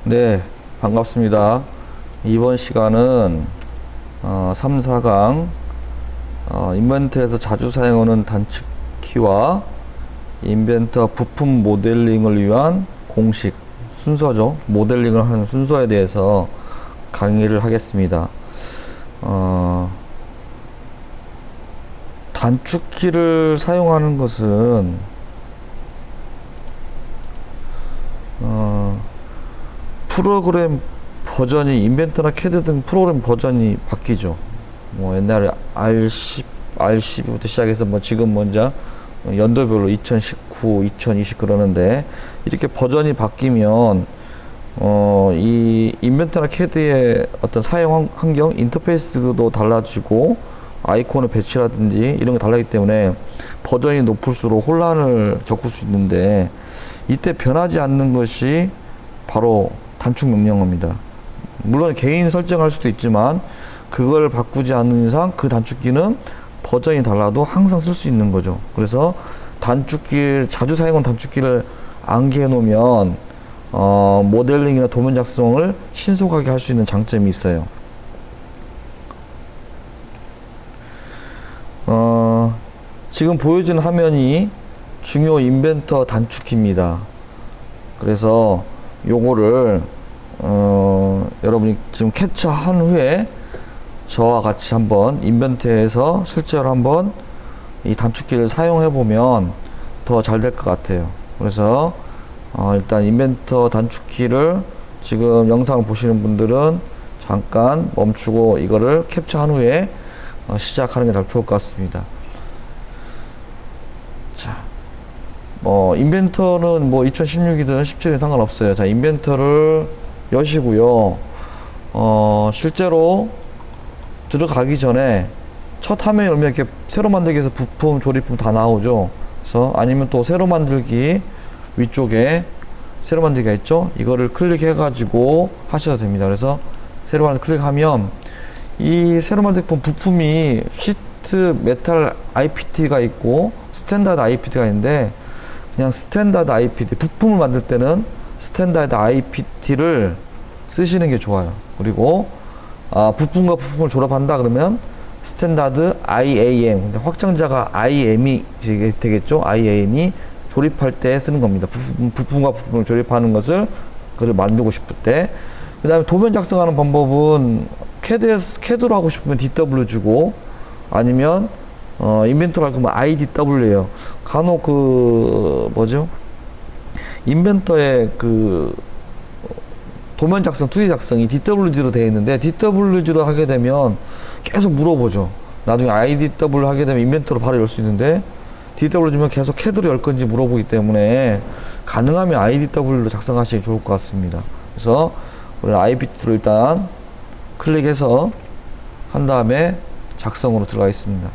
네, 반갑습니다. 이번 시간은 3, 4강 인벤터에서 자주 사용하는 단축키와 인벤터 부품 모델링을 위한 공식 순서죠. 모델링을 하는 순서에 대해서 강의를 하겠습니다. 단축키를 사용하는 것은 프로그램 버전이 인벤터나 캐드 등 프로그램 버전이 바뀌죠. 뭐 옛날에 R10부터 시작해서 뭐 지금 먼저 연도별로 2019, 2020 그러는데 이렇게 버전이 바뀌면 이 인벤터나 캐드의 어떤 사용 환경, 인터페이스도 달라지고 아이콘의 배치라든지 이런 게 달라지기 때문에 버전이 높을수록 혼란을 겪을 수 있는데 이때 변하지 않는 것이 바로 단축 명령어입니다. 물론 개인 설정할 수도 있지만 그걸 바꾸지 않는 이상 그 단축키는 버전이 달라도 항상 쓸 수 있는 거죠. 그래서 단축키를 자주 사용하는 단축키를 암기해 놓으면 모델링이나 도면 작성을 신속하게 할 수 있는 장점이 있어요. 지금 보여진 화면이 중요 인벤터 단축키입니다. 그래서 요거를 여러분이 지금 캡처한 후에 저와 같이 한번 인벤터에서 실제로 한번 이 단축키를 사용해 보면 더 잘 될 것 같아요. 그래서 일단 인벤터 단축키를 지금 영상을 보시는 분들은 잠깐 멈추고 이거를 캡처한 후에 시작하는 게 더 좋을 것 같습니다. 자, 인벤터는 2016이든 17이든 상관없어요. 자, 인벤터를 여시고요. 실제로 들어가기 전에 첫 화면에 열면 이렇게 새로 만들기 위해서 부품, 조립품 다 나오죠. 그래서 아니면 또 새로 만들기 위쪽에 새로 만들기가 있죠. 이거를 클릭해 가지고 하셔도 됩니다. 그래서 새로 만들 클릭하면 이 새로 만든 부품이 시트 메탈 IPT가 있고 스탠다드 IPT가 있는데 그냥 스탠다드 IPT 부품을 만들 때는 스탠다드 IPT를 쓰시는 게 좋아요. 그리고 부품과 부품을 조립한다 그러면 스탠다드 IAM 확장자가 IAM이 되겠죠. IAM이 조립할 때 쓰는 겁니다. 부품과 부품을 조립하는 것을 그걸 만들고 싶을 때. 그 다음에 도면 작성하는 방법은 캐드로 하고 싶으면 DW 주고 아니면 인벤터로 할 거면 IDW예요. 간혹 인벤터에 도면 작성, 2D 작성이 DWG로 되어 있는데 DWG로 하게 되면 계속 물어보죠. 나중에 IDW 하게 되면 인벤터로 바로 열 수 있는데 DWG면 계속 캐드로 열 건지 물어보기 때문에 가능하면 IDW로 작성하시기 좋을 것 같습니다. 그래서 우리 IPT로 일단 클릭해서 한 다음에 작성으로 들어가겠습니다.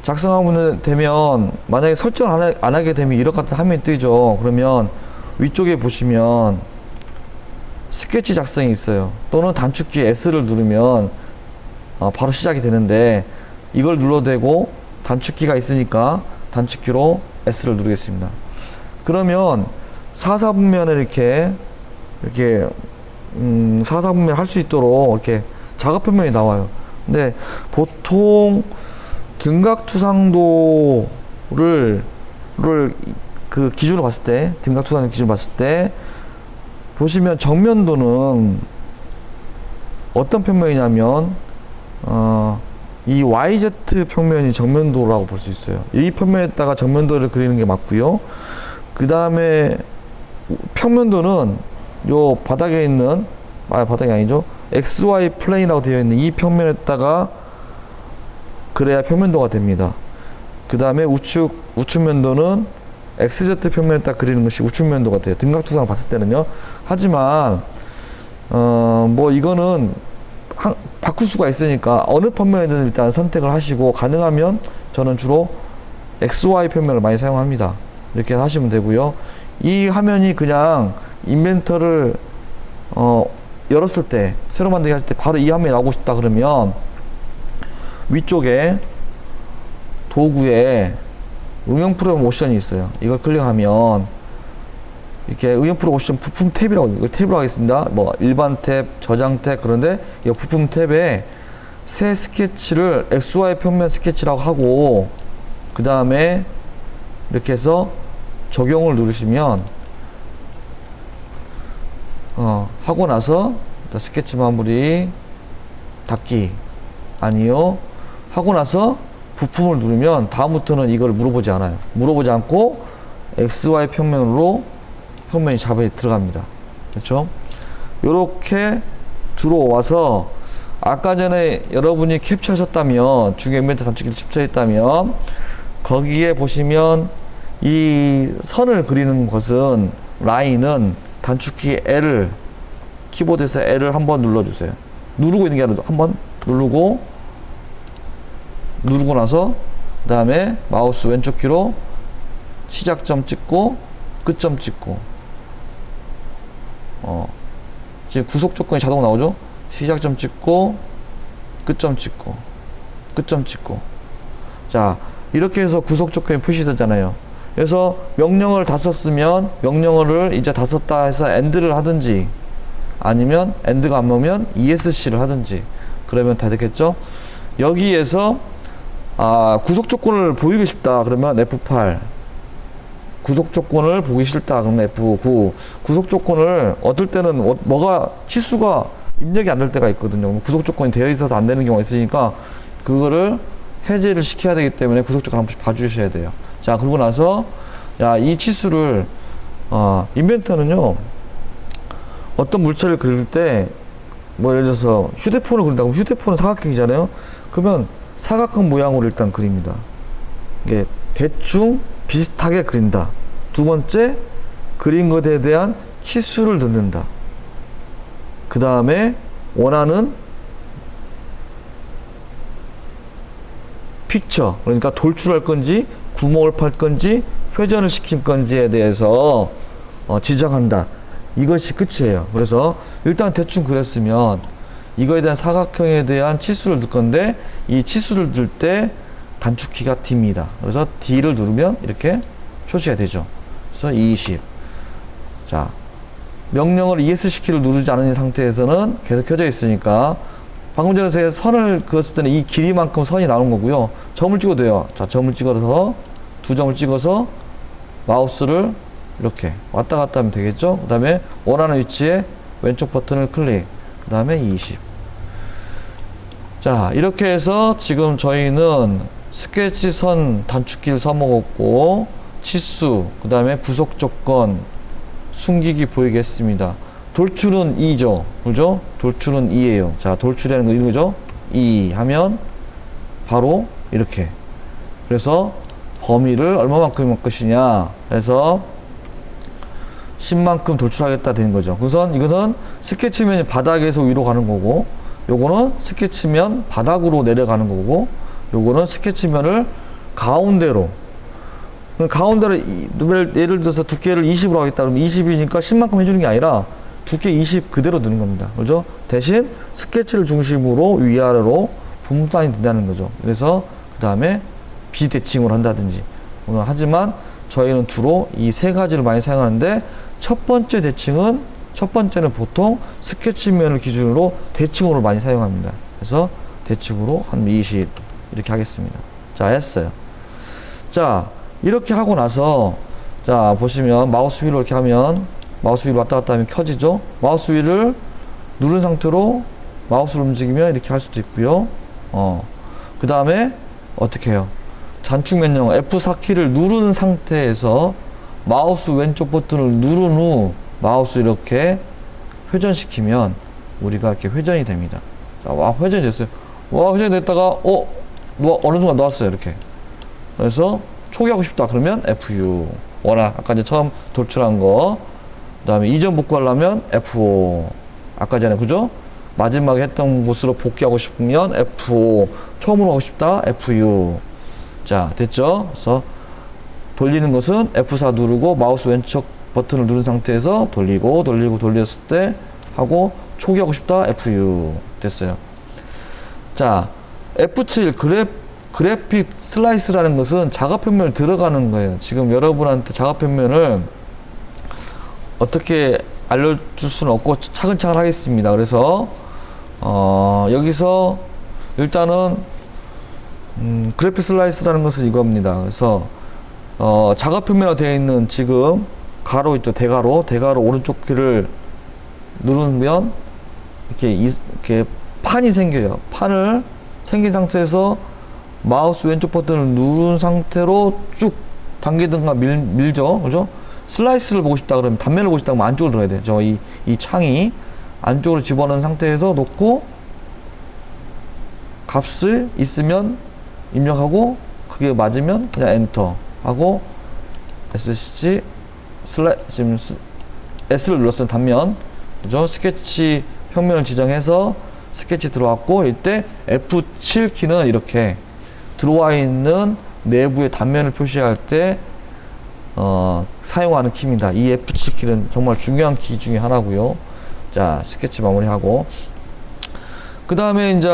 작성하면 되면 만약에 설정을 안 하게 되면 이렇게 같은 화면이 뜨죠. 그러면 위쪽에 보시면 스케치 작성이 있어요. 또는 단축키 S를 누르면 바로 시작이 되는데 이걸 눌러도 되고 단축키가 있으니까 단축키로 S를 누르겠습니다. 그러면 사사분면을 이렇게 사사분면 할 수 있도록 이렇게 작업 표면이 나와요. 근데 보통 등각투상도를 그 기준으로 봤을 때, 등각투상 기준으로 봤을 때 보시면 정면도는 어떤 평면이냐면 이 YZ 평면이 정면도라고 볼 수 있어요. 이 평면에다가 정면도를 그리는 게 맞고요. 그 다음에 평면도는 요 바닥에 있는 바닥이 아니죠. XY 플레인이라고 되어 있는 이 평면에다가 그래야 평면도가 됩니다. 그 다음에 우측면도는 XZ 평면에다 그리는 것이 우측면도가 돼요. 등각투상을 봤을 때는요. 하지만 이거는 바꿀 수가 있으니까 어느 평면이든 일단 선택을 하시고 가능하면 저는 주로 XY 평면을 많이 사용합니다. 이렇게 하시면 되고요. 이 화면이 그냥 인벤터를 열었을 때 새로 만들기 할 때 바로 이 화면이 나오고 싶다 그러면 위쪽에 도구에 응용 프로그램 옵션이 있어요. 이걸 클릭하면 이렇게 의견표로 보시면 부품 탭이라고, 이걸 탭으로 하겠습니다. 뭐, 일반 탭, 저장 탭, 그런데 이 부품 탭에 새 스케치를 XY 평면 스케치라고 하고, 그 다음에 이렇게 해서 적용을 누르시면, 하고 나서 스케치 마무리, 닫기. 아니요. 하고 나서 부품을 누르면 다음부터는 이걸 물어보지 않아요. 물어보지 않고 XY 평면으로 평면이 잡에 들어갑니다. 그렇죠? 요렇게 들어와서 아까 전에 여러분이 캡처하셨다면, 중요 인벤트 단축키를 캡처했다면, 거기에 보시면 이 선을 그리는 것은, 라인은 단축키 L을, 키보드에서 L을 한번 눌러주세요. 누르고 있는 게 아니라 한번 누르고 나서 그 다음에 마우스 왼쪽 키로 시작점 찍고 끝점 찍고, 지금 구속 조건이 자동 나오죠? 시작점 찍고 끝점 찍고 끝점 찍고. 자, 이렇게 해서 구속 조건이 표시되잖아요. 그래서 명령어를 다 썼으면 명령어를 이제 다 썼다 해서 end를 하든지, 아니면 end가 안 나오면 ESC를 하든지, 그러면 다 됐겠죠? 여기에서 구속 조건을 보이고 싶다 그러면 F8, 구속 조건을 보기 싫다 그러면 F9. 구속 조건을 어떨 때는 뭐가 치수가 입력이 안 될 때가 있거든요. 구속 조건이 되어 있어서 안 되는 경우가 있으니까 그거를 해제를 시켜야 되기 때문에 구속 조건 한 번씩 봐주셔야 돼요. 자, 그러고 나서 이 치수를 인벤터는요, 어떤 물체를 그릴 때, 뭐 예를 들어서 휴대폰을 그린다 그러면 휴대폰은 사각형이잖아요. 그러면 사각형 모양으로 일단 그립니다. 이게 대충 비슷하게 그린다. 두 번째, 그린 것에 대한 치수를 넣는다. 그 다음에 원하는 픽처, 그러니까 돌출할 건지 구멍을 팔 건지 회전을 시킬 건지에 대해서 지정한다. 이것이 끝이에요. 그래서 일단 대충 그렸으면 이거에 대한 사각형에 대한 치수를 넣을 건데, 이 치수를 넣을 때 단축키가 D입니다. 그래서 D를 누르면 이렇게 표시가 되죠. 그래서 20. 자, 명령을 ESC키를 누르지 않은 상태에서는 계속 켜져 있으니까, 방금 전에 선을 그었을 때는 이 길이만큼 선이 나오는 거고요. 점을 찍어도 돼요. 자, 점을 찍어서 두 점을 찍어서 마우스를 이렇게 왔다 갔다 하면 되겠죠. 그 다음에 원하는 위치에 왼쪽 버튼을 클릭, 그 다음에 20. 자, 이렇게 해서 지금 저희는 스케치 선 단축키를 써먹었고, 치수, 그 다음에 구속 조건, 숨기기 보이게 했습니다. 돌출은 2죠. 그죠? 돌출은 2예요. 자, 돌출이라는 거 이거죠? 2 하면 바로 이렇게. 그래서 범위를 얼마만큼 할 것이냐 해서 10만큼 돌출하겠다 되는 거죠. 우선 이것은 스케치면이 바닥에서 위로 가는 거고, 요거는 스케치면 바닥으로 내려가는 거고, 요거는 스케치면을 가운데로 예를 들어서 두께를 20으로 하겠다 그러면 20이니까 10만큼 해주는 게 아니라 두께 20 그대로 두는 겁니다. 그죠? 대신 스케치를 중심으로 위아래로 분단이 된다는 거죠. 그래서 그 다음에 비대칭으로 한다든지. 하지만 저희는 주로 이 세 가지를 많이 사용하는데, 첫 번째는 보통 스케치면을 기준으로 대칭으로 많이 사용합니다. 그래서 대칭으로 한 20 이렇게 하겠습니다. 자, 했어요. 자, 이렇게 하고 나서, 자, 보시면 마우스 휠로 이렇게 하면, 마우스 휠 왔다 갔다 하면 켜지죠. 마우스 휠을 누른 상태로 마우스를 움직이면 이렇게 할 수도 있고요. 그 다음에 어떻게 해요? 단축 명령 F4키를 누른 상태에서 마우스 왼쪽 버튼을 누른 후 마우스 이렇게 회전시키면 우리가 이렇게 회전이 됩니다. 자, 와, 회전이 됐어요. 와, 회전이 됐다가 어느 순간 놓았어요. 이렇게. 그래서 초기하고 싶다 그러면 F6. 아까 이제 처음 돌출한 거. 그 다음에 이전 복구하려면 F5. 아까 전에, 그죠? 마지막에 했던 곳으로 복귀하고 싶으면 F5. 처음으로 하고 싶다 F6. 자, 됐죠? 그래서 돌리는 것은 F4 누르고 마우스 왼쪽 버튼을 누른 상태에서 돌렸을 때 하고, 초기하고 싶다 F6. 됐어요. 자, F7 그래픽 슬라이스라는 것은 작업 평면을 들어가는 거예요. 지금 여러분한테 작업 평면을 어떻게 알려줄 수는 없고 차근차근 하겠습니다. 그래서 여기서 일단은 그래픽 슬라이스라는 것은 이겁니다. 그래서 작업 표면으로 되어 있는 지금 가로 있죠. 대가로 오른쪽 키를 누르면 이렇게 판이 생겨요. 판을 생긴 상태에서 마우스 왼쪽 버튼을 누른 상태로 쭉 당기든가 밀죠. 그죠? 슬라이스를 보고 싶다 그러면, 단면을 보고 싶다 그러면 안쪽으로 들어야 돼요. 이 창이 안쪽으로 집어넣은 상태에서 놓고 값을 있으면 입력하고 그게 맞으면 그냥 엔터 하고 SC 지금 S를 눌렀어요. 단면. 그죠? 스케치 평면을 지정해서 스케치 들어왔고, 이때 F7 키는 이렇게 들어와 있는 내부의 단면을 표시할 때 사용하는 키입니다. 이 F7 키는 정말 중요한 키 중에 하나고요. 자, 스케치 마무리하고, 그 다음에 이제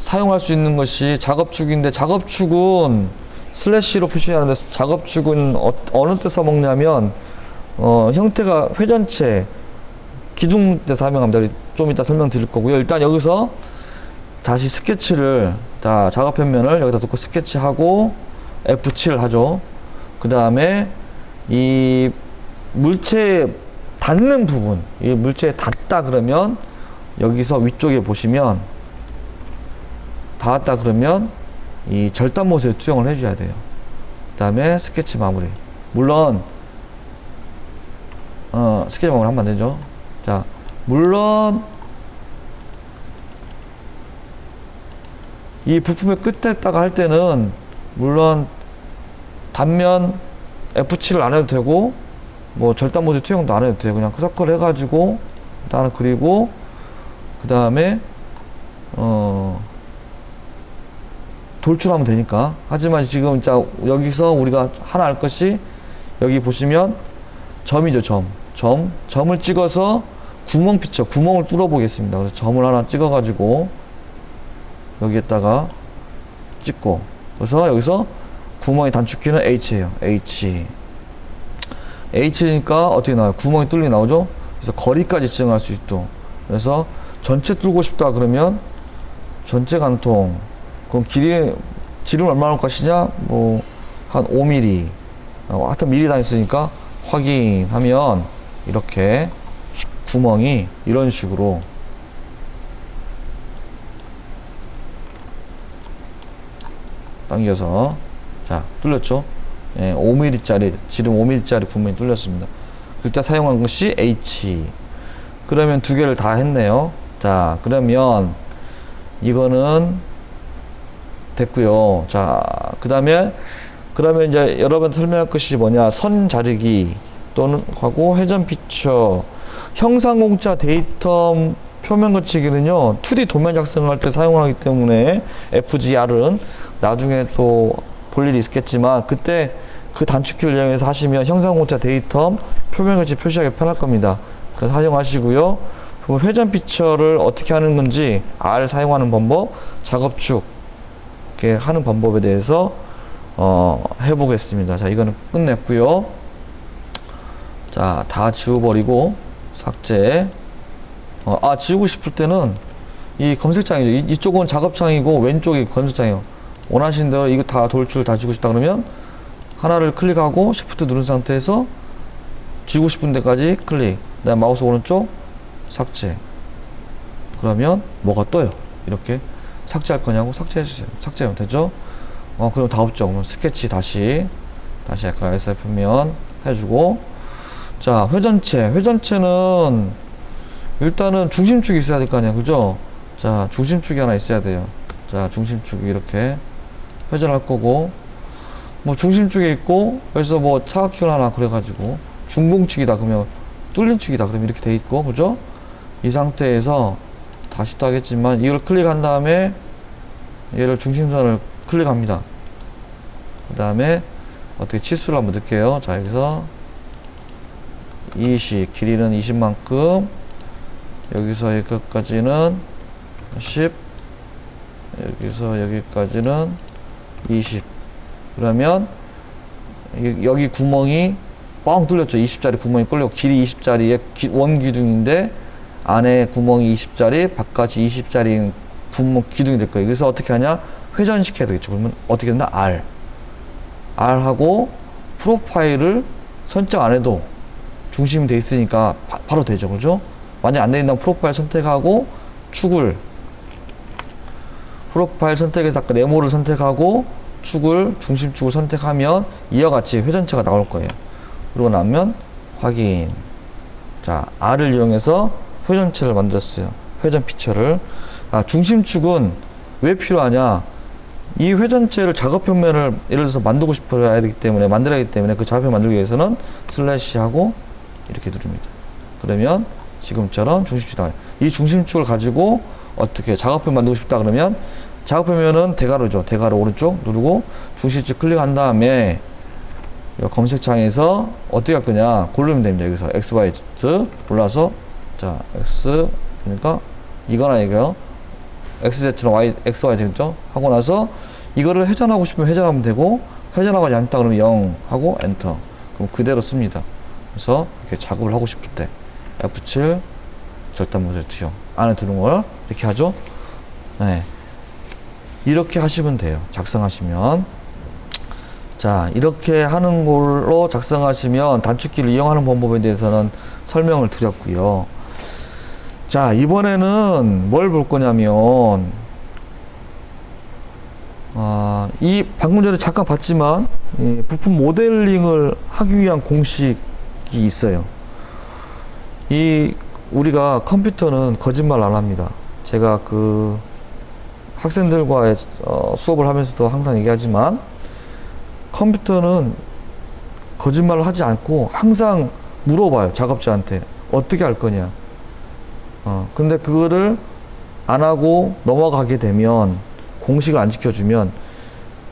사용할 수 있는 것이 작업축인데, 작업축은 슬래시로 표시하는데, 작업축은 어느 때 써먹냐면 형태가 회전체 기둥 때 설명합니다. 좀 이따 설명드릴 거고요. 일단 여기서 다시 스케치를, 자, 작업 평면을 여기다 놓고 스케치하고 F7 하죠. 그 다음에 이 물체에 닿는 부분, 이 물체에 닿다 그러면 여기서 위쪽에 보시면 닿았다 그러면 이 절단 모습에 투영을 해줘야 돼요. 그 다음에 스케치 마무리. 물론 스케치 마무리 하면 안 되죠. 자, 물론 이 부품의 끝에다가 할 때는 물론 단면 F7을 안 해도 되고, 뭐 절단 모드 투영도 안 해도 돼요. 그냥 서클 해가지고 일단 그리고 그 다음에 돌출하면 되니까. 하지만 지금 자, 여기서 우리가 하나 알 것이, 여기 보시면 점이죠. 점을 찍어서 구멍 피처, 구멍을 뚫어 보겠습니다. 그래서 점을 하나 찍어 가지고 여기에다가 찍고, 그래서 여기서 구멍의 단축키는 H예요. H니까 어떻게 나와요? 구멍이 뚫리게 나오죠? 그래서 거리까지 지정할 수 있도록. 그래서 전체 뚫고 싶다 그러면 전체 관통, 그럼 지름 얼마나 올 것이냐? 뭐 한 5mm, 하여튼 미리 다녔으니까 확인하면 이렇게 구멍이 이런 식으로 당겨서, 자, 뚫렸죠? 예, 5mm짜리, 지름 5mm짜리 구멍이 뚫렸습니다. 그때 사용한 것이 H. 그러면 두 개를 다 했네요. 자, 그러면 이거는 됐고요. 자, 그러면 이제 여러분 설명할 것이 뭐냐? 선 자르기 또는 하고 회전 피처, 형상 공짜 데이터 표면 거치기는요 2D 도면 작성할 때 사용하기 때문에 FGR은 나중에 또 볼 일이 있겠지만, 그때 그 단축키를 이용해서 하시면 형상 공짜 데이터 표면 거치 표시하기 편할 겁니다. 그래서 사용하시고요. 회전 피처를 어떻게 하는 건지, R 사용하는 방법, 작업축 이렇게 하는 방법에 대해서 해보겠습니다. 자, 이거는 끝냈고요. 자, 다 지워버리고 삭제. 지우고 싶을 때는 이 검색창이죠. 이쪽은 작업창이고 왼쪽이 검색창이에요. 원하시는 대로 이거 다 돌출 다 지우고 싶다 그러면 하나를 클릭하고 Shift 누른 상태에서 지우고 싶은 데까지 클릭, 그다음 마우스 오른쪽 삭제. 그러면 뭐가 떠요. 이렇게 삭제할 거냐고 삭제해 주세요. 삭제하면 되죠. 그럼 다 없죠. 그럼 스케치 다시 아까 SR 표면 해주고, 자, 회전체는 일단은 중심축이 있어야 될 거 아니야, 그죠? 자, 중심축이 하나 있어야 돼요. 자, 중심축이 이렇게 회전할 거고, 뭐 중심축에 있고, 그래서 뭐 사각형을 하나 그래가지고 중공축이다 그러면 뚫린 축이다 그러면 이렇게 돼 있고, 그죠? 이 상태에서 다시 또 하겠지만 이걸 클릭한 다음에 얘를 중심선을 클릭합니다. 그 다음에 어떻게 치수를 한번 넣을게요. 자, 여기서 20, 길이는 20만큼, 여기서 여기까지는 10, 여기서 여기까지는 20. 그러면 여기 구멍이 뻥 뚫렸죠. 20짜리 구멍이 뚫려 길이 20짜리의 원 기둥인데 안에 구멍이 20짜리, 바깥이 20짜리 구멍 기둥이 될 거예요. 그래서 어떻게 하냐? 회전시켜야 되겠죠. 그러면 어떻게 된다? R하고 프로파일을 선택 안 해도 중심이 돼 있으니까 바로 되죠. 그죠? 만약 안 돼 있다면 프로파일 선택하고 축을 프로파일 선택해서 아까 네모를 선택하고 축을 중심축을 선택하면 이와 같이 회전체가 나올 거예요. 그러고 나면 확인. 자, R을 이용해서 회전체를 만들었어요. 회전 피처를. 중심축은 왜 필요하냐? 이 회전체를 작업 표면을 예를 들어서 만들고 싶어야 하기 때문에 그 작업표 만들기 위해서는 슬래시하고 이렇게 누릅니다. 그러면 지금처럼 중심축이 나와요. 이 중심축을 가지고 어떻게 작업표 만들고 싶다 그러면 작업표면은 대괄호죠. 대괄호 오른쪽 누르고 중심축 클릭한 다음에 검색창에서 어떻게 할 거냐 고르면 됩니다. 여기서 X, Y, Z 골라서 자 X 그러니까 이거나 이거요. XZ랑 Y, XY 되겠죠? 하고 나서 이거를 회전하고 싶으면 회전하면 되고 회전하고 않다 그러면 0 하고 엔터. 그럼 그대로 씁니다. 그래서 이렇게 작업을 하고 싶을 때 F7 절단 모델 투영 안에 들어온 걸 이렇게 하죠. 네. 이렇게 하시면 돼요. 작성하시면. 자, 이렇게 하는 걸로 작성하시면 단축키를 이용하는 방법에 대해서는 설명을 드렸고요. 자, 이번에는 뭘 볼 거냐면 이 방금 전에 잠깐 봤지만 이 부품 모델링을 하기 위한 공식이 있어요. 우리가 컴퓨터는 거짓말 안 합니다. 제가 그 학생들과의 수업을 하면서도 항상 얘기하지만 컴퓨터는 거짓말을 하지 않고 항상 물어봐요. 작업자한테 어떻게 할 거냐. 근데 그거를 안 하고 넘어가게 되면 공식을 안 지켜주면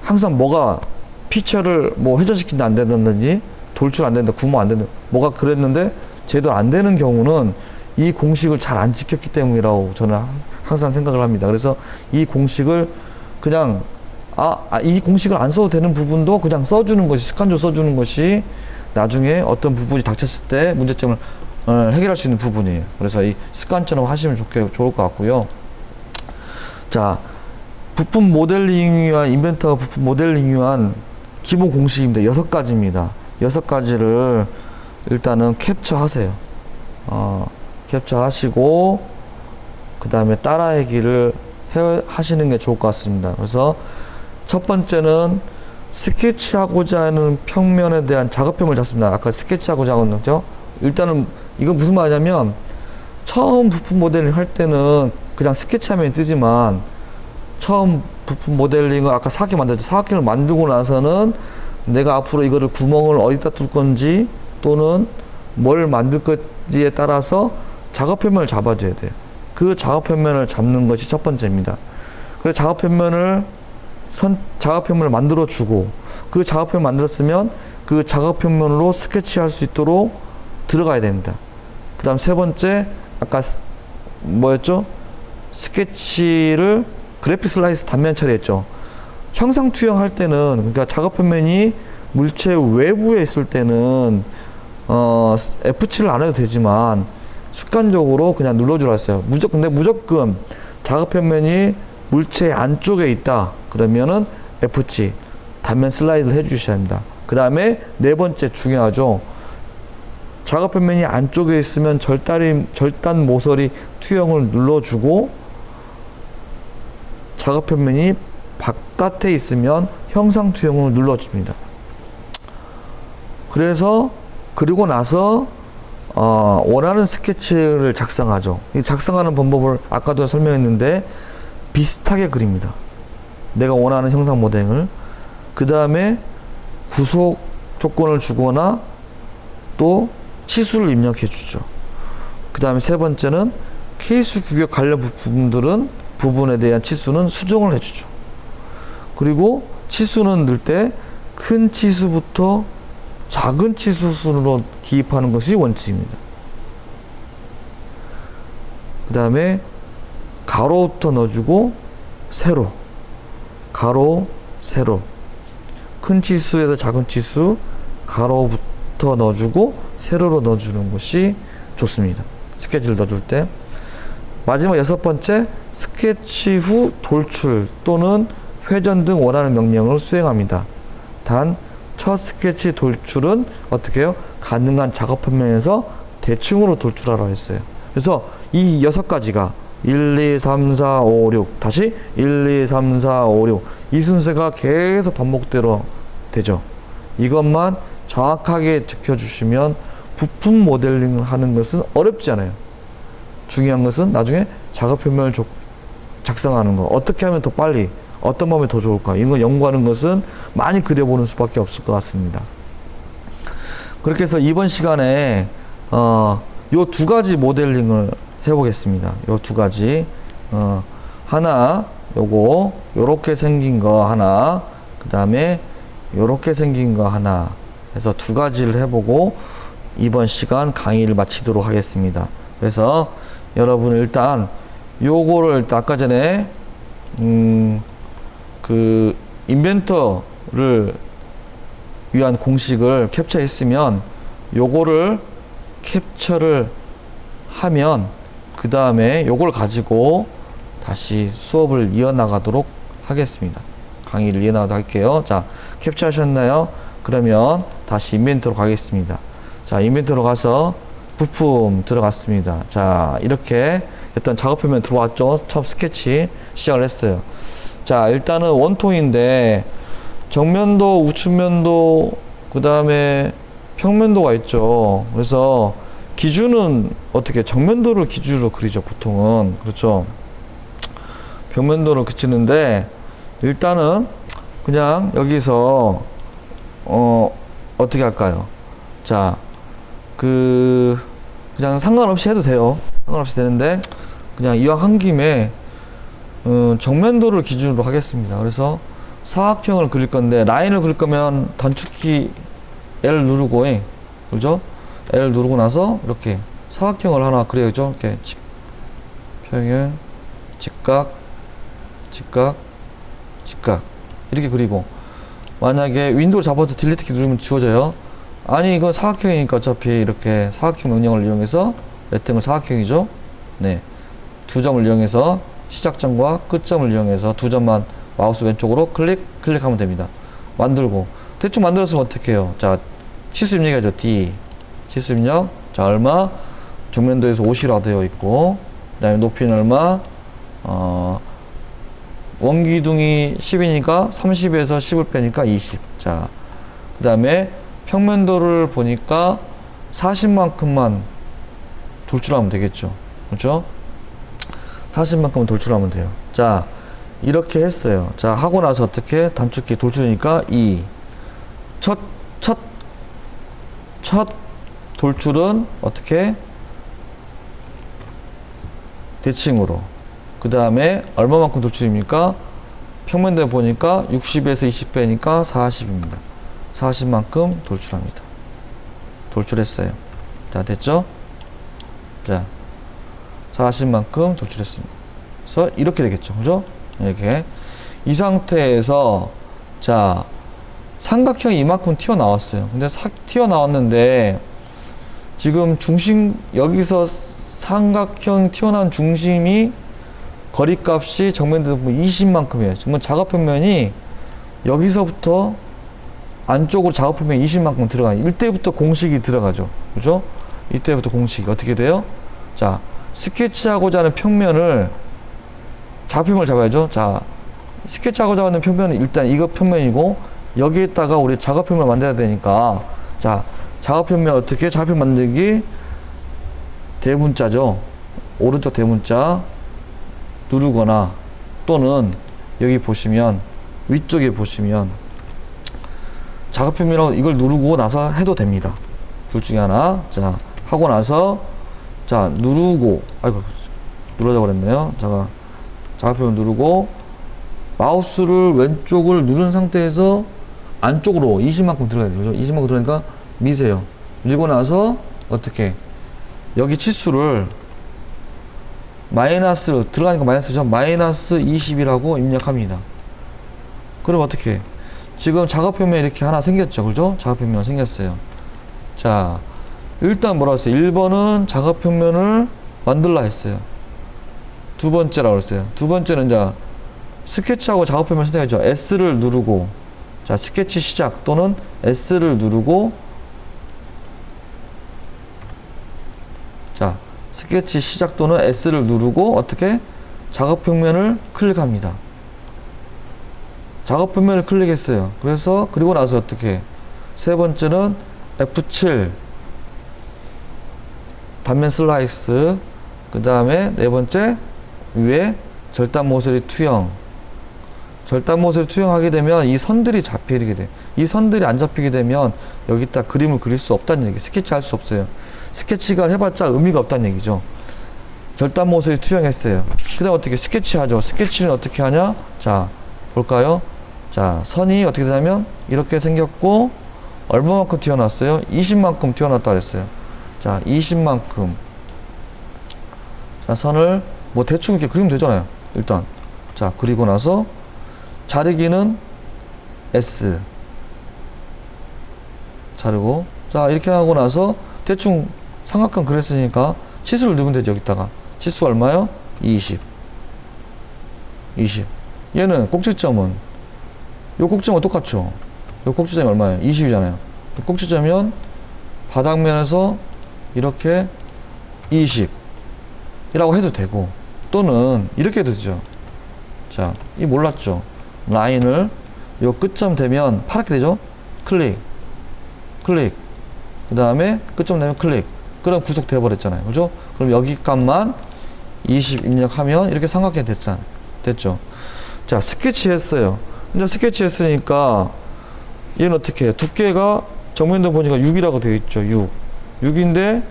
항상 뭐가 피처를 뭐 회전시킨다 안 된다든지 돌출 안 된다, 구멍 안 된다, 뭐가 그랬는데 제대로 안 되는 경우는 이 공식을 잘 안 지켰기 때문이라고 저는 항상 생각을 합니다. 그래서 이 공식을 그냥 이 공식을 안 써도 되는 부분도 그냥 써주는 것이 습관적으로 써주는 것이 나중에 어떤 부분이 닥쳤을 때 문제점을 해결할 수 있는 부분이에요. 그래서 이 습관처럼 하시면 좋을 것 같고요. 자, 부품 모델링 위한 인벤터가 부품 모델링 위한 기본 공식입니다. 6가지입니다. 6가지를 일단은 캡처하세요. 캡처하시고 그 다음에 따라하기를 하시는 게 좋을 것 같습니다. 그래서 첫 번째는 스케치하고자 하는 평면에 대한 작업표를 잡습니다. 아까 스케치하고자 하는 거죠. 일단은 이건 무슨 말이냐면 처음 부품 모델링 할 때는 그냥 스케치하면 뜨지만 처음 부품 모델링을 아까 사각형 만들었죠. 사각형을 만들고 나서는 내가 앞으로 이거를 구멍을 어디다 뚫을 건지 또는 뭘 만들 건지에 따라서 작업표면을 잡아줘야 돼요. 그 작업표면을 잡는 것이 첫 번째입니다. 그래서 작업표면을 만들어주고 그 작업표를 만들었으면 그 작업표면으로 스케치할 수 있도록 들어가야 됩니다. 그 다음 세 번째 아까 뭐였죠? 스케치를 그래픽 슬라이스 단면 처리했죠. 형상 투영할 때는 그러니까 작업표면이 물체 외부에 있을 때는 F7을 안 해도 되지만 습관적으로 그냥 눌러주라 했어요. 근데 무조건 작업표면이 물체 안쪽에 있다 그러면은 F7 단면 슬라이드를 해주셔야 합니다. 그 다음에 네 번째 중요하죠. 작업표면이 안쪽에 있으면 절단 모서리 투영을 눌러주고 작업표면이 바깥에 있으면 형상 투영을 눌러줍니다. 그리고 나서 원하는 스케치를 작성하죠. 이 작성하는 방법을 아까도 설명했는데 비슷하게 그립니다. 내가 원하는 형상 모델을. 그 다음에 구속 조건을 주거나 또 치수를 입력해 주죠. 그 다음에 세 번째는 케이스 규격 관련 부분에 대한 치수는 수정을 해주죠. 그리고 치수는 넣을 때 큰 치수부터 작은 치수 순으로 기입하는 것이 원칙입니다. 그 다음에 가로부터 넣어주고 세로, 가로, 세로, 큰 치수에다 작은 치수, 가로, 다시부터 넣어주고 세로로 넣어주는 것이 좋습니다. 스케치를 넣어줄 때. 마지막 6번째, 스케치 후 돌출 또는 회전 등 원하는 명령을 수행합니다. 단 첫 스케치 돌출은 어떻게 해요? 가능한 작업 화면에서 대충으로 돌출하라고 했어요. 그래서 이 6가지가 1, 2, 3, 4, 5, 6 다시 1, 2, 3, 4, 5, 6 이 순서가 계속 반복대로 되죠. 이것만 정확하게 지켜주시면 부품 모델링을 하는 것은 어렵지 않아요. 중요한 것은 나중에 작업 표면을 작성하는 거, 어떻게 하면 더 빨리, 어떤 방법이 더 좋을까, 이런 거 연구하는 것은 많이 그려보는 수밖에 없을 것 같습니다. 그렇게 해서 이번 시간에 요 2가지 모델링을 해보겠습니다. 요 2가지 하나 요거 요렇게 생긴 거 하나, 그 다음에 요렇게 생긴 거 하나 해서 2가지를 해보고 이번 시간 강의를 마치도록 하겠습니다. 그래서 여러분 일단 요거를 아까 전에 그 인벤터를 위한 공식을 캡처했으면 요거를 캡처를 하면 그 다음에 요걸 가지고 다시 수업을 이어나가도록 하겠습니다. 강의를 이어나가도록 할게요. 자, 캡처하셨나요? 그러면 다시 인벤터로 가겠습니다. 자, 인벤터로 가서 부품 들어갔습니다. 자, 이렇게 일단 작업 표면 들어왔죠. 처음 스케치 시작을 했어요. 자, 일단은 원통인데 정면도, 우측면도, 그 다음에 평면도가 있죠. 그래서 기준은 어떻게 정면도를 기준으로 그리죠, 보통은. 그렇죠. 평면도를 그치는데 일단은 그냥 여기서 어떻게 할까요? 자, 그냥 상관없이 해도 돼요. 상관없이 되는데 그냥 이왕 한 김에 정면도를 기준으로 하겠습니다. 그래서 사각형을 그릴 건데 라인을 그릴 거면 단축키 L 누르고 그죠? L 누르고 나서 이렇게 사각형을 하나 그려야죠. 이렇게 평행, 직각, 직각, 직각 이렇게 그리고 만약에 윈도우 잡아서 딜리트 키 누르면 지워져요. 아니 이건 사각형이니까 어차피 이렇게 사각형 명령을 이용해서 레탱글 사각형이죠. 네, 2점을 이용해서 시작점과 끝점을 이용해서 2점만 마우스 왼쪽으로 클릭하면 됩니다. 만들고 대충 만들었으면 어떻게 해요? 자, 치수 입력해야죠. D 치수 입력. 자, 얼마? 정면도에서 50이라고 되어 있고 그 다음에 높이는 얼마? 원기둥이 10이니까 30에서 10을 빼니까 20. 자, 그 다음에 평면도를 보니까 40만큼만 돌출하면 되겠죠. 그렇죠? 40만큼만 돌출하면 돼요. 자, 이렇게 했어요. 자, 하고 나서 어떻게? 단축키 돌출이니까 2. 첫 돌출은 어떻게? 대칭으로. 그 다음에 얼마만큼 돌출입니까? 평면도에 보니까 60에서 20 빼니까 40입니다. 40만큼 돌출합니다. 돌출했어요. 자, 됐죠? 자, 40만큼 돌출했습니다. 그래서 이렇게 되겠죠. 그죠? 이렇게. 이 상태에서, 자, 삼각형이 이만큼 튀어나왔어요. 근데 튀어나왔는데, 지금 여기서 삼각형 튀어나온 중심이 거리값이 정면도 20만큼이에요. 지금 작업표면이 여기서부터 안쪽으로 작업표면 20만큼 들어가요. 이때부터 공식이 들어가죠. 그죠? 이때부터 공식이 어떻게 돼요? 자, 스케치하고자 하는 평면을 작업표면을 잡아야죠. 자, 스케치하고자 하는 평면은 일단 이거 평면이고 여기에다가 우리 작업표면을 만들어야 되니까 자, 작업표면 어떻게? 작업표 만들기 대문자죠. 오른쪽 대문자 누르거나 또는 여기 보시면 위쪽에 보시면 작업표면으로 이걸 누르고 나서 해도 됩니다. 둘 중에 하나. 자, 하고 나서 자, 누르고 아이고 눌러져 버렸네요. 자, 작업표면 누르고 마우스를 왼쪽을 누른 상태에서 안쪽으로 20만큼 들어가야 되죠. 20만큼 들어가니까 미세요. 밀고 나서 어떻게 여기 치수를 마이너스 들어가니까 마이너스죠. 마이너스 20이라고 입력합니다. 그럼 어떻게 지금 작업표면 이렇게 하나 생겼죠. 그죠? 작업표면 생겼어요. 자, 일단 뭐라고 했어요? 1번은 작업평면을 만들라 했어요. 두 번째라고 했어요. 두 번째는 자, 스케치하고 작업평면 선택하죠. S를 누르고, 자, 스케치 시작 또는 S를 누르고, 자, 스케치 시작 또는 S를 누르고, 어떻게? 작업평면을 클릭합니다. 작업평면을 클릭했어요. 그래서, 그리고 나서 어떻게? 세 번째는 F7, 단면 슬라이스, 그 다음에 네 번째, 위에 절단 모서리 투영. 절단 모서리 투영하게 되면 이 선들이 잡히게 돼. 이 선들이 안 잡히게 되면 여기다 그림을 그릴 수 없다는 얘기. 스케치 할 수 없어요. 스케치가 해봤자 의미가 없다는 얘기죠. 절단 모서리 투영했어요. 그 다음 어떻게 스케치 하죠. 스케치는 어떻게 하냐? 자, 볼까요? 자, 선이 어떻게 되냐면 이렇게 생겼고 얼마만큼 튀어나왔어요? 20만큼 튀어나왔다 그랬어요. 자, 20만큼. 자, 선을 뭐 대충 이렇게 그리면 되잖아요. 일단. 자, 그리고 나서 자르기는 S. 자르고. 자, 이렇게 하고 나서 대충 삼각형 그렸으니까 치수를 넣으면 되죠. 여기다가. 치수 얼마요? 20. 20. 얘는 꼭지점은 요 꼭지점은 똑같죠. 요 꼭지점이 얼마예요? 20이잖아요. 꼭지점이면 바닥면에서 이렇게 20 이라고 해도 되고 또는 이렇게 해도 되죠. 자, 이 몰랐죠. 라인을 요 끝점 되면 파랗게 되죠. 클릭 클릭 그 다음에 끝점 되면 클릭. 그럼 구속돼 버렸잖아요. 그죠? 그럼 여기 값만 20 입력하면 이렇게 삼각형이 됐죠. 자, 스케치 했어요. 이제 스케치 했으니까 얘는 어떻게 해요? 두께가 정면도 보니까 6이라고 되어 있죠. 6인데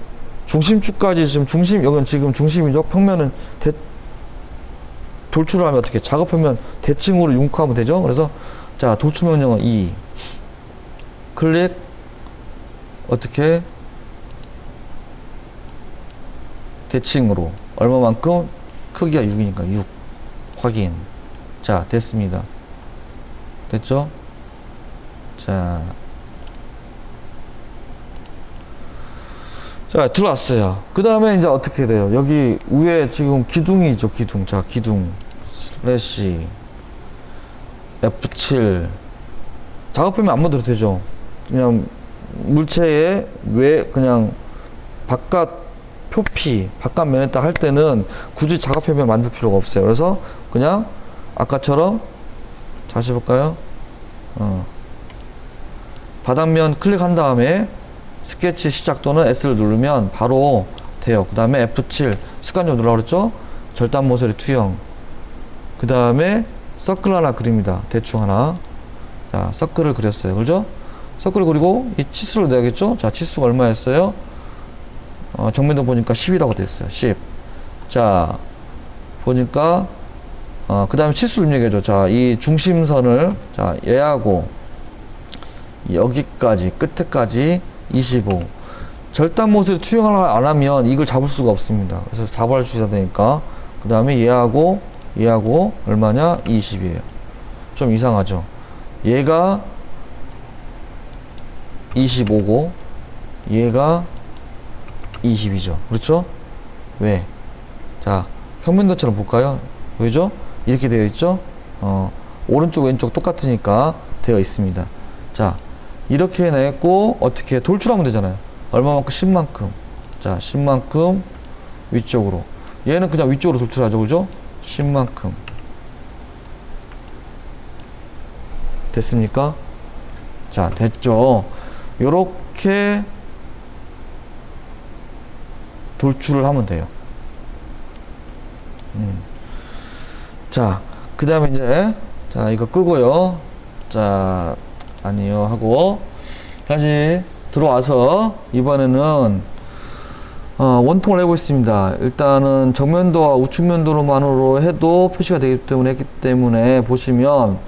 중심축까지 지금 여기는 지금 중심이죠. 평면은 돌출을 하면 어떻게 작업평면 대칭으로 융합하면 되죠. 그래서 자, 돌출 명령은 2 클릭 어떻게 대칭으로 얼마만큼 크기가 6이니까 6 확인. 자, 됐습니다. 됐죠? 자, 들어왔어요. 그 다음에 이제 어떻게 돼요? 여기 위에 지금 기둥이 있죠, 기둥. 자, 기둥. 슬래시. F7. 작업표면 안 만들어도 되죠. 그냥 물체에 그냥 바깥 표피, 바깥 면에다 할 때는 굳이 작업표면 만들 필요가 없어요. 그래서 그냥 아까처럼 다시 볼까요? 바닥면 클릭한 다음에 스케치 시작 또는 S를 누르면 바로 돼요. 그 다음에 F7 습관적으로 누르라고 그랬죠? 절단 모서리 투영. 그 다음에 서클 하나 그립니다. 대충 하나. 자, 서클을 그렸어요. 그죠? 서클을 그리고 이 치수를 내야겠죠? 자, 치수가 얼마였어요? 정면도 보니까 10이라고 됐어요. 10. 자, 보니까 그 다음에 치수를 입력해줘. 자, 이 중심선을 자, 얘하고 여기까지 끝에까지 25. 절단 모서리 투영을 안 하면 이걸 잡을 수가 없습니다. 그래서 잡아할 수 있어야 되니까. 그 다음에 얘하고 얼마냐? 20이에요. 좀 이상하죠? 얘가 25고 얘가 20이죠. 그렇죠? 왜? 자, 평면도처럼 볼까요? 왜죠? 이렇게 되어 있죠? 오른쪽 왼쪽 똑같으니까 되어 있습니다. 자, 이렇게 냈고 어떻게 돌출하면 되잖아요. 얼마만큼? 10만큼. 자, 10만큼 위쪽으로. 얘는 그냥 위쪽으로 돌출하죠. 그죠? 10만큼. 됐습니까? 자, 됐죠? 요렇게 돌출을 하면 돼요. 자, 그 다음에 이제 자, 이거 끄고요. 자, 아니요 하고 다시 들어와서 이번에는 원통을 해보겠습니다. 일단은 정면도와 우측면도로만으로 해도 표시가 되기 때문에 했기 때문에 보시면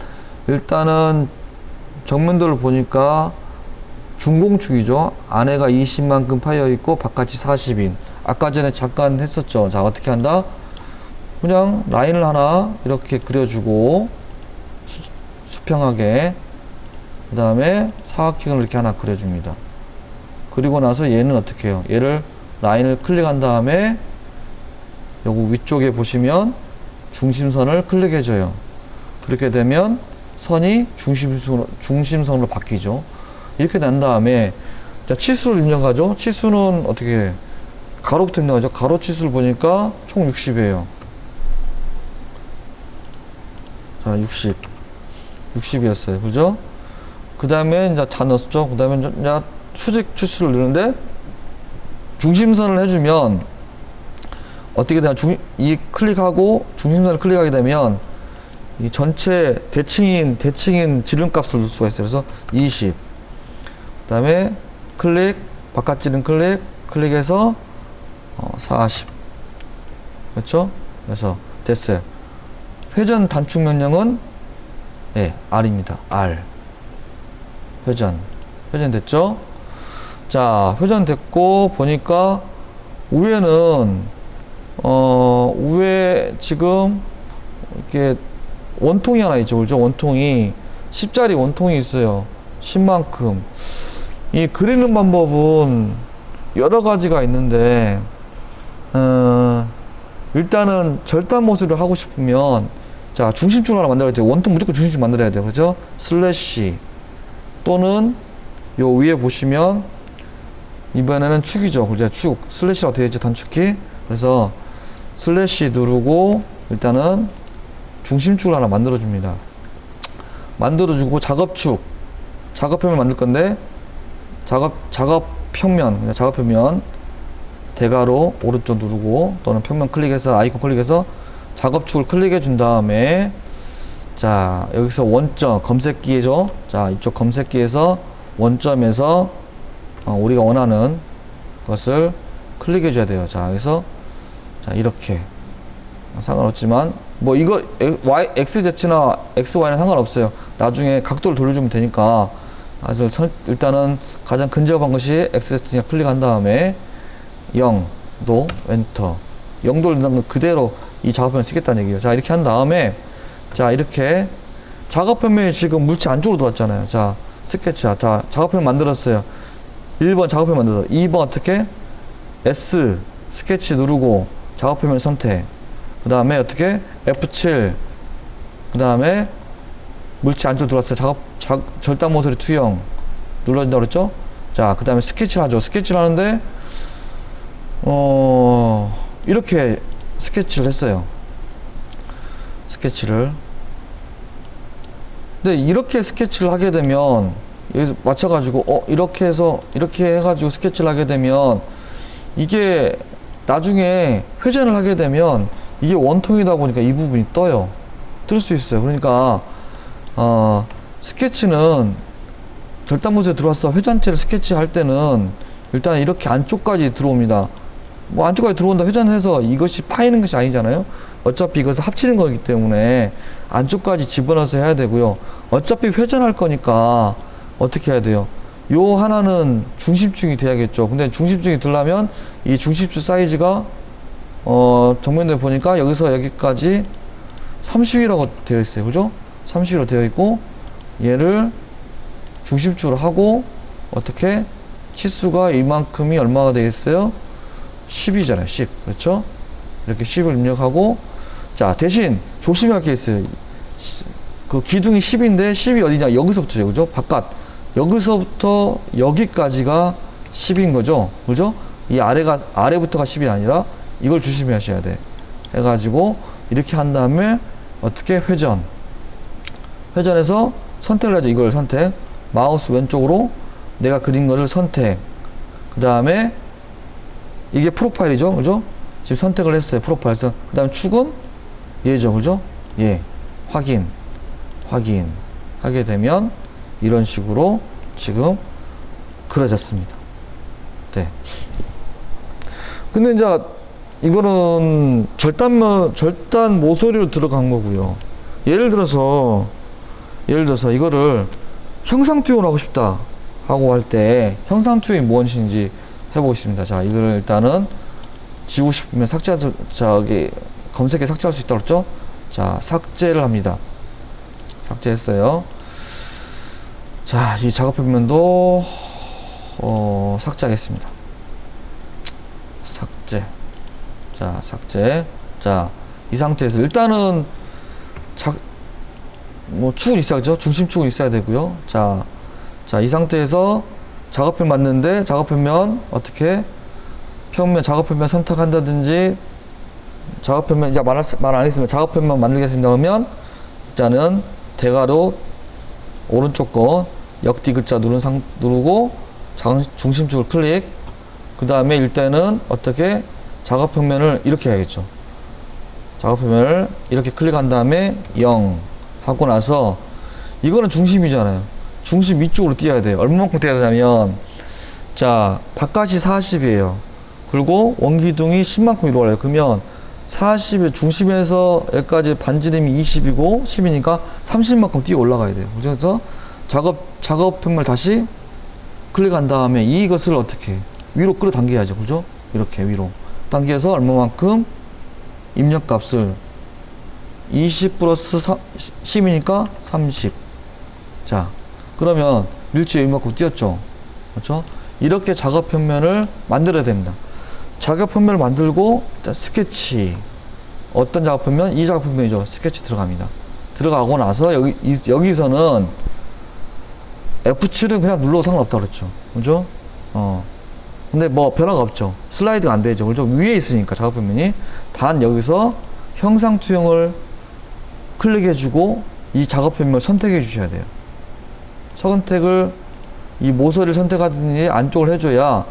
일단은 정면도를 보니까 중공축이죠. 안에가 20만큼 파여 있고 바깥이 40인. 아까 전에 잠깐 했었죠. 자, 어떻게 한다? 그냥 라인을 하나 이렇게 그려주고 수평하게 그 다음에 사각형을 이렇게 하나 그려줍니다. 그리고 나서 얘는 어떻게 해요? 얘를 라인을 클릭한 다음에 요거 위쪽에 보시면 중심선을 클릭해줘요. 그렇게 되면 선이 중심선으로 바뀌죠. 이렇게 난 다음에 자, 치수를 입력하죠. 치수는 어떻게 해? 가로부터 입력하죠. 가로 치수를 보니까 총 60이에요. 자, 60이었어요. 그죠? 그 다음에 이제 다 넣었죠. 그 다음에 이제 수직 치수를 넣는데 중심선을 해주면 어떻게 되냐. 이 클릭하고 중심선을 클릭하게 되면 이 전체 대칭인 지름값을 넣을 수가 있어요. 그래서 20. 그 다음에 클릭, 바깥 지름 클릭해서 40. 그렇죠? 그래서 됐어요. 회전 단축 명령은 예, R입니다. R. 회전 됐죠? 자, 회전 됐고 보니까 위에는 위에 지금 이렇게 원통이 하나 있죠. 그죠? 원통이 10짜리 원통이 있어요. 10만큼. 이 그리는 방법은 여러 가지가 있는데 일단은 절단 모습을 하고 싶으면 자, 중심축을 하나 만들어야 돼요. 원통 무조건 중심축 만들어야 돼요. 그죠? 슬래시 또는 요 위에 보시면 이번에는 축이죠. 그죠? 축. 슬래시라고 되어 있죠. 단축키. 그래서 슬래시 누르고 일단은 중심축을 하나 만들어줍니다. 만들어주고 작업축. 작업표면 만들 건데 작업평면 대괄호 오른쪽 누르고 또는 평면 클릭해서 아이콘 클릭해서 작업축을 클릭해 준 다음에 자, 여기서 원점 검색기죠. 자, 이쪽 검색기에서 원점에서 우리가 원하는 것을 클릭해 줘야 돼요. 자, 그래서 자, 이렇게 상관없지만 뭐 이거 XZ나 XY는 상관없어요. 나중에 각도를 돌려주면 되니까 일단은 가장 근접한 것이 XZ냐 클릭한 다음에 0도 엔터 0도를 넣는 건 그대로 이 작업편을 쓰겠다는 얘기예요. 자, 이렇게 한 다음에 자, 이렇게 작업편면이 지금 물체 안쪽으로 들어왔잖아요. 자, 스케치. 자, 작업편 만들었어요. 1번 작업편 만들어서 2번 어떻게? S 스케치 누르고 작업표면 선택. 그 다음에 어떻게? F7. 그 다음에 물체 안쪽으로 들어왔어요. 절단 모서리 투영 눌러준다고 그랬죠? 자, 그 다음에 스케치를 하죠. 스케치를 하는데 이렇게 스케치를 했어요. 스케치를. 근데 이렇게 스케치를 하게 되면 여기서 맞춰가지고 이렇게 해서 이렇게 해가지고 스케치를 하게 되면 이게 나중에 회전을 하게 되면 이게 원통이다 보니까 이 부분이 떠요. 뜰 수 있어요. 그러니까 스케치는 절단 모서리에 들어와서 회전체를 스케치할 때는 일단 이렇게 안쪽까지 들어옵니다. 뭐 안쪽까지 들어온다 회전해서 이것이 파이는 것이 아니잖아요. 어차피 이것을 합치는 거기 때문에 안쪽까지 집어넣어서 해야 되고요. 어차피 회전할 거니까 어떻게 해야 돼요? 요 하나는 중심축이 돼야겠죠. 근데 중심축이 들려면 이 중심축 사이즈가 정면에 보니까 여기서 여기까지 30이라고 되어 있어요. 그죠? 30으로 되어 있고 얘를 중심축으로 하고 어떻게 치수가 이만큼이 얼마가 되겠어요? 10이잖아요. 10. 그렇죠? 이렇게 10을 입력하고 자, 대신 조심할 게 있어요. 그 기둥이 10인데 10이 어디냐? 여기서부터죠. 그죠? 바깥. 여기서부터 여기까지가 10인 거죠. 그죠? 이 아래부터가 10이 아니라 이걸 조심하셔야 돼. 해가지고 이렇게 한 다음에 어떻게 회전해서 선택을 하죠. 이걸 선택. 마우스 왼쪽으로 내가 그린 거를 선택. 그 다음에 이게 프로파일이죠. 그죠? 지금 선택을 했어요. 프로파일에서. 그 다음에 축은 얘죠. 그죠? 예. 확인. 하게 되면 이런 식으로 지금 그려졌습니다. 네. 근데 이제 이거는 절단 모서리로 들어간 거고요. 예를 들어서 이거를 형상 투영을 하고 싶다 하고 할 때 형상 투영이 무엇인지 해보겠습니다. 자, 이거를 일단은 지우고 싶으면 검색에 삭제할 수 있다고 그랬죠? 자, 삭제를 합니다. 삭제했어요. 자, 이 작업표면도 삭제하겠습니다. 삭제. 자, 삭제. 자, 이 상태에서 일단은 축은 있어야죠. 중심축은 있어야 되고요. 자, 이 상태에서 작업편 맞는데 작업표면 어떻게 작업표면 선택한다든지 작업표면 이제 말 안 하겠습니다. 작업표면 만들겠습니다. 그러면 일단은 대괄호 오른쪽 거 역디귿자 누르고 중심축을 클릭. 그 다음에 일단은 어떻게 작업표면을 이렇게 해야겠죠. 작업표면을 이렇게 클릭한 다음에 0 하고 나서 이거는 중심이잖아요. 중심 위쪽으로 띄어야 돼요. 얼마만큼 띄어야 되냐면 자 바깥이 40이에요. 그리고 원기둥이 10만큼 위로 올라요. 그러면 40의 중심에서 여기까지 반지름이 20이고 10이니까 30만큼 뛰어 올라가야 돼요. 그래서 작업표면을 다시 클릭한 다음에 이것을 어떻게 위로 끌어당겨야죠. 그죠? 이렇게 위로 당겨서 얼마만큼 입력값을 20 플러스 10이니까 30. 자, 그러면 밀도에 이만큼 띄었죠. 그렇죠? 이렇게 작업표면을 만들어야 됩니다. 작업표면을 만들고 스케치. 어떤 작업표면? 이 작업표면이죠. 스케치 들어갑니다. 들어가고 나서 여기서는 F7은 그냥 눌러도 상관없다 그랬죠. 그죠? 근데 뭐 변화가 없죠. 슬라이드가 안 되죠. 그죠? 위에 있으니까 작업표면이. 단 여기서 형상 투영을 클릭해주고 이 작업표면을 선택해 주셔야 돼요. 선택을 이 모서리를 선택하든지 안쪽을 해줘야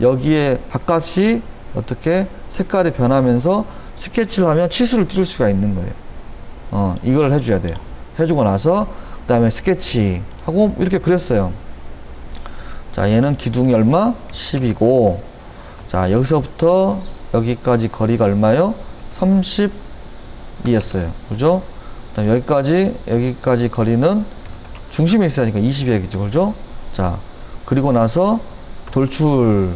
여기에 바깥이 어떻게 색깔이 변하면서 스케치를 하면 치수를 띄울 수가 있는 거예요. 이걸 해줘야 돼요. 해주고 나서 그 다음에 스케치 하고 이렇게 그렸어요. 자, 얘는 기둥이 얼마? 10이고 자, 여기서부터 여기까지 거리가 얼마요? 30이었어요. 그죠? 자, 여기까지 거리는 중심에 있어야니까 20이겠죠. 그죠? 자, 그리고 나서 돌출하고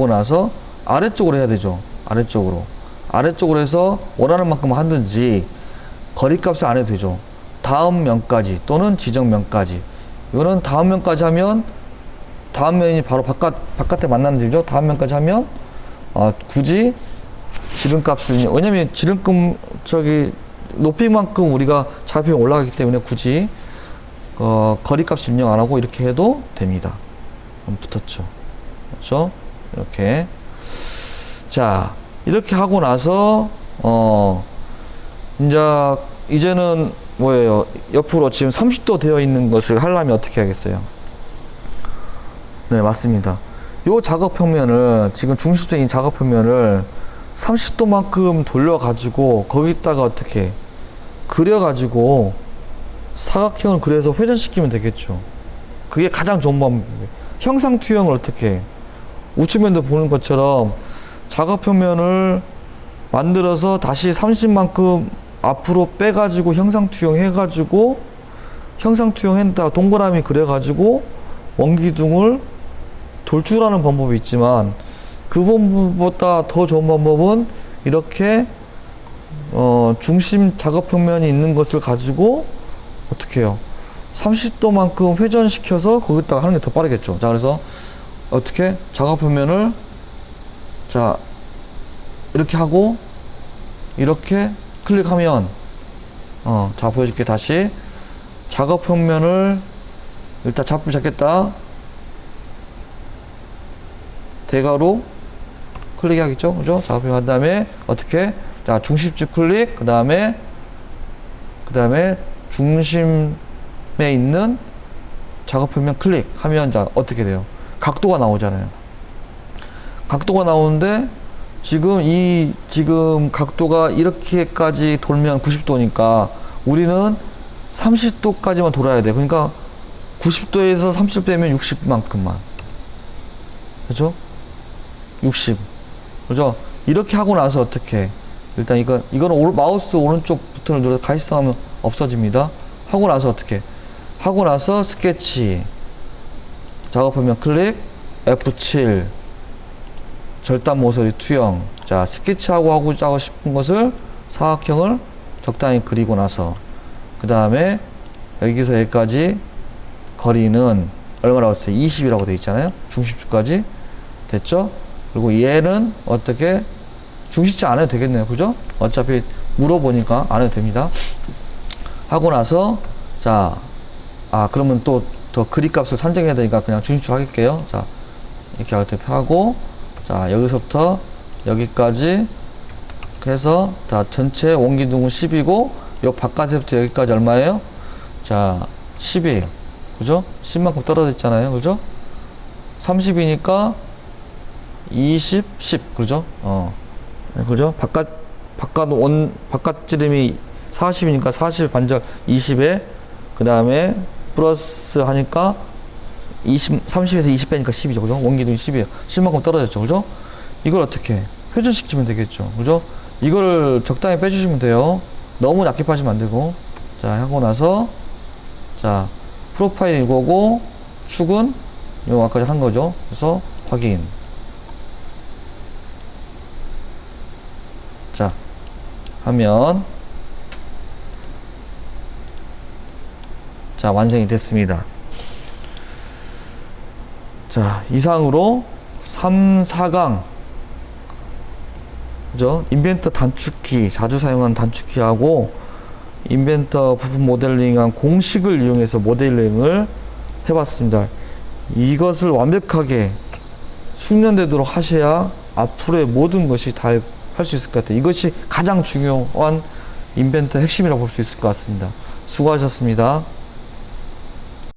나서 아래쪽으로 해야 되죠. 아래쪽으로 해서 원하는 만큼 하든지 거리값을 안 해도 되죠. 다음 면까지 또는 지정 면까지. 이거는 다음 면까지 하면 다음 면이 바로 바깥에 만나는 점이죠. 다음 면까지 하면 굳이 지름값을 왜냐면 지름금 높이만큼 우리가 좌표에 올라가기 때문에 굳이 거리값 입력 안 하고 이렇게 해도 됩니다. 붙었죠. 그렇죠? 이렇게. 자, 이렇게 하고 나서 이제는 뭐예요? 옆으로 지금 30도 되어 있는 것을 하려면 어떻게 하겠어요? 네, 맞습니다. 요 작업표면을 지금 중심적인 작업표면을 30도만큼 돌려가지고 거기다가 어떻게 그려가지고 사각형을 그려서 회전시키면 되겠죠. 그게 가장 좋은 방법이에요. 형상 투영을 어떻게 우측면도 보는 것처럼 작업표면을 만들어서 다시 30만큼 앞으로 빼가지고 형상 투영 해가지고 형상 투영했다 동그라미 그려가지고 원기둥을 돌출하는 방법이 있지만 그 방법보다 더 좋은 방법은 이렇게 중심 작업표면이 있는 것을 가지고 어떻게 해요? 30도만큼 회전시켜서 거기다가 하는 게 더 빠르겠죠. 자, 그래서 어떻게 작업표면을 자 이렇게 하고 이렇게 클릭하면 자 보여줄게. 다시 작업표면을 일단 잡겠다. 대괄호 클릭하겠죠. 그죠? 작업표면 한 다음에 어떻게 자 중심축 클릭 그 다음에 중심에 있는 작업표면 클릭하면 자 어떻게 돼요? 각도가 나오잖아요. 각도가 나오는데 지금 각도가 이렇게까지 돌면 90도니까 우리는 30도까지만 돌아야 돼. 그러니까 90도에서 30 빼면 60만큼만. 그죠? 60. 그죠? 이렇게 하고 나서 어떻게 일단 이거는 마우스 오른쪽 버튼을 눌러서 가시성하면 없어집니다. 하고 나서 어떻게 하고 나서 스케치 작업하면 클릭 F7 절단 모서리 투영. 자, 스케치하고 하고 싶은 것을 사각형을 적당히 그리고 나서 그 다음에 여기서 여기까지 거리는 얼마라고 했어요? 20이라고 되어 있잖아요. 중심축까지. 됐죠? 그리고 얘는 어떻게 중심축 안 해도 되겠네요. 그죠? 어차피 물어보니까 안 해도 됩니다. 하고 나서 자, 그러면 또 더 그립값을 산정해야 되니까 그냥 중심축 하겠게요. 자, 이렇게 하고 자, 여기서부터 여기까지 해서 자, 전체 원기둥은 10이고 요 바깥에부터 여기까지 얼마예요? 자, 10이에요. 그죠? 10만큼 떨어져 있잖아요. 그죠? 30이니까 20, 10. 그죠? 그죠? 바깥 지름이 40이니까 40 반절 20에 그 다음에 플러스 하니까 30에서 20 빼니까 10이죠. 그죠? 원기둥이 10이에요. 10만큼 떨어졌죠. 그죠? 이걸 어떻게 회전시키면 되겠죠. 그죠? 이걸 적당히 빼주시면 돼요. 너무 낮게 빠지면 안 되고. 자, 하고 나서 자, 프로파일 이거고 축은 요 아까 한 거죠. 그래서 확인. 자, 하면 자, 완성이 됐습니다. 자, 이상으로 3, 4강 그죠? 인벤터 단축키, 자주 사용하는 단축키하고 인벤터 부품 모델링한 공식을 이용해서 모델링을 해봤습니다. 이것을 완벽하게 숙련되도록 하셔야 앞으로의 모든 것이 다 할 수 있을 것 같아요. 이것이 가장 중요한 인벤터 핵심이라고 볼 수 있을 것 같습니다. 수고하셨습니다.